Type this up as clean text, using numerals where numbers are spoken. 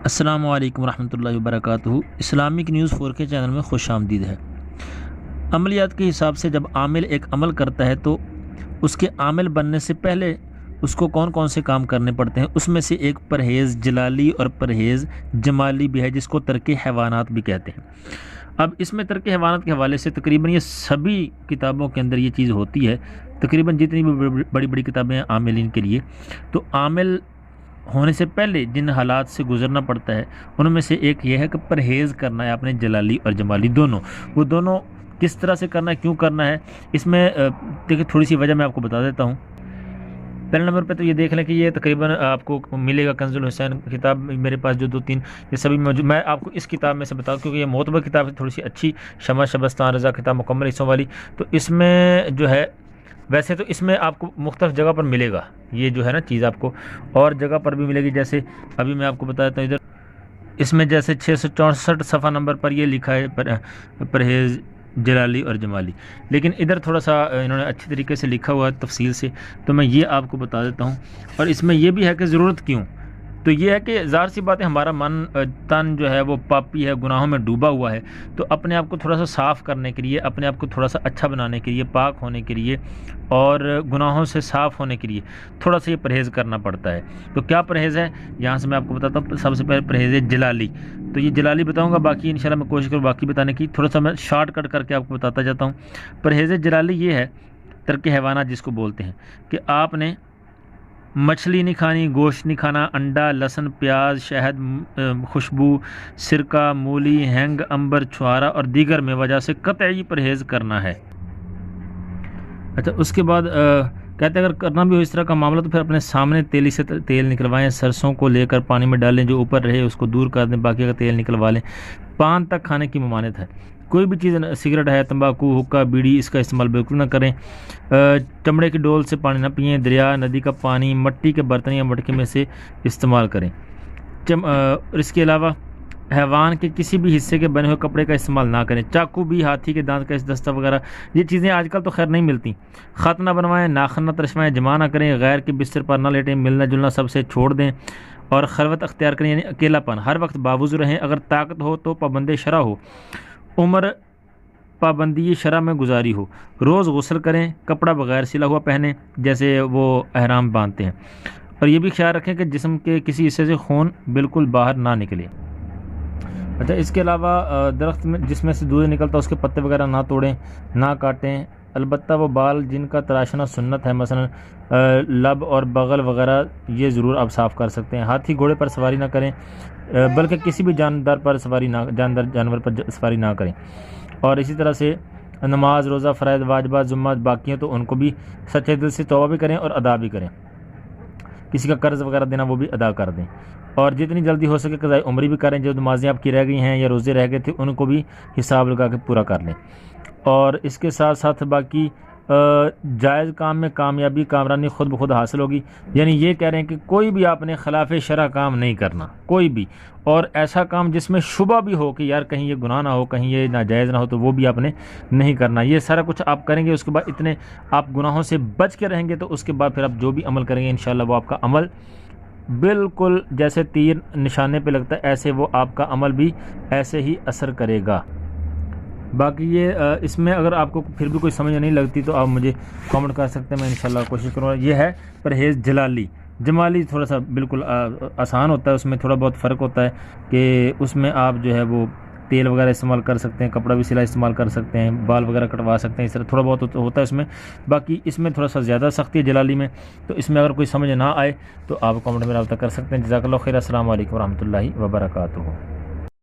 السلام علیکم ورحمۃ اللہ وبرکاتہ۔ اسلامک نیوز 4K چینل میں خوش آمدید ہے۔ عملیات کے حساب سے جب عامل ایک عمل کرتا ہے تو اس کے عامل بننے سے پہلے اس کو کون کون سے کام کرنے پڑتے ہیں، اس میں سے ایک پرہیز جلالی اور پرہیز جمالی بھی ہے، جس کو ترک حیوانات بھی کہتے ہیں۔ اب اس میں ترک حیوانات کے حوالے سے تقریباً یہ سبھی کتابوں کے اندر یہ چیز ہوتی ہے، تقریباً جتنی بھی بڑی بڑی کتابیں ہیں عاملین کے لیے، تو عامل ہونے سے پہلے جن حالات سے گزرنا پڑتا ہے ان میں سے ایک یہ ہے کہ پرہیز کرنا ہے آپ نے جلالی اور جمالی دونوں۔ وہ دونوں کس طرح سے کرنا ہے، کیوں کرنا ہے، اس میں دیکھیں تھوڑی سی وجہ میں آپ کو بتا دیتا ہوں۔ پہلے نمبر پہ تو یہ دیکھ لیں کہ یہ تقریباً آپ کو ملے گا کنز الحسین کتاب میرے پاس جو 2-3 یہ سبھی موجود، میں آپ کو اس کتاب میں سے بتاؤں کیونکہ یہ معتبر کتاب ہے، تھوڑی سی اچھی شمع شبستان رضا کتاب مکمل حصوں والی، تو اس میں جو ہے ویسے تو اس میں آپ کو مختلف جگہ پر ملے گا، یہ جو ہے نا چیز آپ کو اور جگہ پر بھی ملے گی، جیسے ابھی میں آپ کو بتا دیتا ہوں۔ ادھر اس میں جیسے 664 صفحہ نمبر پر یہ لکھا ہے پرہیز جلالی اور جمالی، لیکن ادھر تھوڑا سا انہوں نے اچھی طریقے سے لکھا ہوا ہے تفصیل سے، تو میں یہ آپ کو بتا دیتا ہوں۔ اور اس میں یہ بھی ہے کہ ضرورت کیوں، تو یہ ہے کہ ظاہر سی بات ہے ہمارا من تن جو ہے وہ پاپی ہے، گناہوں میں ڈوبا ہوا ہے، تو اپنے آپ کو تھوڑا سا صاف کرنے کے لیے، اپنے آپ کو تھوڑا سا اچھا بنانے کے لیے، پاک ہونے کے لیے اور گناہوں سے صاف ہونے کے لیے تھوڑا سا یہ پرہیز کرنا پڑتا ہے۔ تو کیا پرہیز ہے یہاں سے میں آپ کو بتاتا ہوں۔ سب سے پہلے پرہیز ہے جلالی، تو یہ جلالی بتاؤں گا، باقی انشاءاللہ میں کوشش کروں باقی بتانے کی، تھوڑا سا میں شارٹ کٹ کر کے آپ کو بتاتا جاتا ہوں۔ پرہیز جلالی یہ ہے ترک حیوانات جس کو بولتے ہیں، کہ آپ نے مچھلی نہیں کھانی، گوشت نہیں کھانا، انڈا، لہسن، پیاز، شہد، خوشبو، سرکہ، مولی، ہینگ، عنبر، چھہارا اور دیگر میں وجہ سے قطعی پرہیز کرنا ہے۔ اچھا، اس کے بعد کہتے ہیں اگر کرنا بھی ہو اس طرح کا معاملہ تو پھر اپنے سامنے تیلی سے تیل نکلوائیں، سرسوں کو لے کر پانی میں ڈالیں، جو اوپر رہے اس کو دور کر دیں، باقی کا تیل نکلوا لیں۔ پان تک کھانے کی ممانعت ہے، کوئی بھی چیز، سگریٹ ہے، تمباکو، حقہ، بیڑی، اس کا استعمال بالکل نہ کریں۔ چمڑے کی ڈول سے پانی نہ پئیں، دریا ندی کا پانی مٹی کے برتن یا مٹکے میں سے استعمال کریں۔ اس کے علاوہ حیوان کے کسی بھی حصے کے بنے ہوئے کپڑے کا استعمال نہ کریں۔ چاقو بھی، ہاتھی کے دانت کا دستہ وغیرہ یہ چیزیں آج کل تو خیر نہیں ملتی۔ خط نہ بنوائیں، ناخن نہ ترشوائیں، جمع نہ کریں، غیر کے بستر پر نہ لیٹیں، ملنا جلنا سب سے چھوڑ دیں اور خلوت اختیار کریں، یعنی اکیلا پن۔ ہر وقت باوضو رہیں، اگر طاقت ہو تو پابند شرع ہو، عمر پابندی شرع میں گزاری ہو، روز غسل کریں، کپڑا بغیر سلا ہوا پہنیں جیسے وہ احرام باندھتے ہیں، اور یہ بھی خیال رکھیں کہ جسم کے کسی حصے سے خون بالکل باہر نہ نکلے۔ اچھا، اس کے علاوہ درخت میں جس میں سے دودھ نکلتا ہے اس کے پتے وغیرہ نہ توڑیں، نہ کاٹیں، البتہ وہ بال جن کا تراشنا سنت ہے، مثلا لب اور بغل وغیرہ، یہ ضرور آپ صاف کر سکتے ہیں۔ ہاتھی گھوڑے پر سواری نہ کریں، بلکہ کسی بھی جانور پر سواری نہ کریں، اور اسی طرح سے نماز، روزہ، فرائض، واجبات، ذمات باقی ہیں تو ان کو بھی سچے دل سے توبہ بھی کریں اور ادا بھی کریں۔ کسی کا قرض وغیرہ دینا وہ بھی ادا کر دیں، اور جتنی جلدی ہو سکے قضاء عمری بھی کریں، جو نمازیں آپ کی رہ گئی ہیں یا روزے رہ گئے تھے ان کو بھی حساب لگا کے پورا کر لیں۔ اور اس کے ساتھ ساتھ باقی جائز کام میں کامیابی کامرانی خود بخود حاصل ہوگی، یعنی یہ کہہ رہے ہیں کہ کوئی بھی آپ نے خلاف شرع کام نہیں کرنا، کوئی بھی، اور ایسا کام جس میں شبہ بھی ہو کہ یار کہیں یہ گناہ نہ ہو، کہیں یہ ناجائز نہ ہو، تو وہ بھی آپ نے نہیں کرنا۔ یہ سارا کچھ آپ کریں گے، اس کے بعد اتنے آپ گناہوں سے بچ کے رہیں گے تو اس کے بعد پھر آپ جو بھی عمل کریں گے انشاءاللہ وہ آپ کا عمل بالکل جیسے تیر نشانے پہ لگتا ہے ایسے وہ آپ کا عمل بھی ایسے ہی اثر کرے گا۔ باقی یہ اس میں اگر آپ کو پھر بھی کوئی سمجھ نہیں لگتی تو آپ مجھے کامنٹ کر سکتے ہیں، میں انشاءاللہ کوشش کروں گا۔ یہ ہے پرہیز جلالی۔ جمالی تھوڑا سا بالکل آسان ہوتا ہے، اس میں تھوڑا بہت فرق ہوتا ہے کہ اس میں آپ جو ہے وہ تیل وغیرہ استعمال کر سکتے ہیں، کپڑا بھی سلا استعمال کر سکتے ہیں، بال وغیرہ کٹوا سکتے ہیں، اس طرح تھوڑا بہت ہوتا ہے اس میں۔ باقی اس میں تھوڑا سا زیادہ سختی ہے جلالی میں، تو اس میں اگر کوئی سمجھ نہ آئے تو آپ کامنٹ میں رابطہ کر سکتے ہیں۔ جزاک اللہ خیر۔ السلام علیکم ورحمۃ اللہ وبرکاتہ۔